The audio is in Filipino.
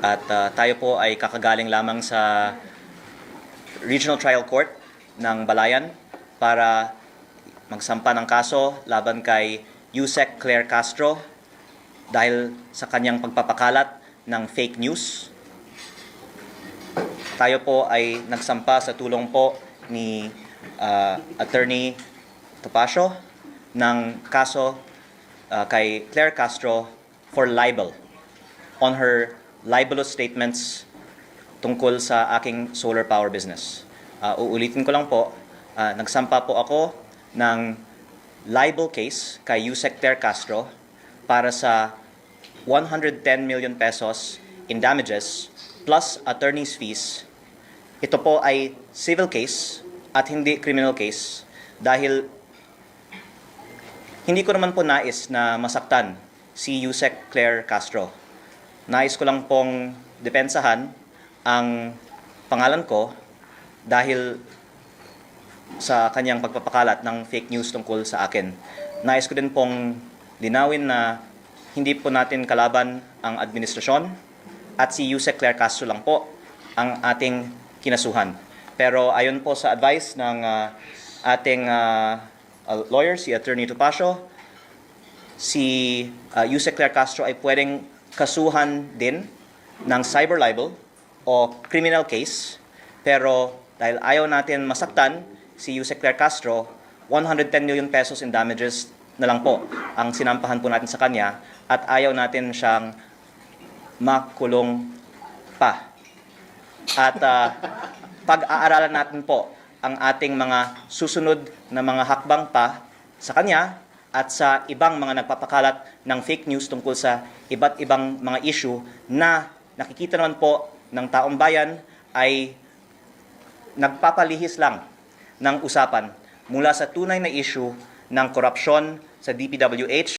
At tayo po ay kakagaling lamang sa Regional Trial Court ng Balayan para magsampa ng kaso laban kay Yusek Claire Castro dahil sa kanyang pagpapakalat ng fake news. Tayo po ay nagsampa sa tulong po ni Attorney Topacio ng kaso kay Claire Castro for libel on her libelous statements tungkol sa aking solar power business. Uulitin ko lang po, nagsampa po ako ng libel case kay Yusek Claire Castro para sa 110 million pesos in damages plus attorney's fees. Ito po ay civil case at hindi criminal case dahil hindi ko naman po nais na masaktan si Yusek Claire Castro. Nais ko lang pong depensahan ang pangalan ko dahil sa kanyang pagpapakalat ng fake news tungkol sa akin. Nais ko din pong linawin na hindi po natin kalaban ang administrasyon at si Yusek Claire Castro lang po ang ating kinasuhan. Pero ayon po sa advice ng ating lawyer, si Attorney Topacio, si Yusek Claire Castro ay pwedeng kasuhan din ng cyber libel o criminal case. Pero dahil ayaw natin masaktan si Yusek Claire Castro, 110 million pesos in damages na lang po ang sinampahan po natin sa kanya at ayaw natin siyang makulong pa. At pag-aaralan natin po ang ating mga susunod na mga hakbang pa sa kanya at sa ibang mga nagpapakalat ng fake news tungkol sa iba't ibang mga issue na nakikita naman po ng taong bayan ay nagpapalihis lang ng usapan mula sa tunay na issue ng korupsyon sa DPWH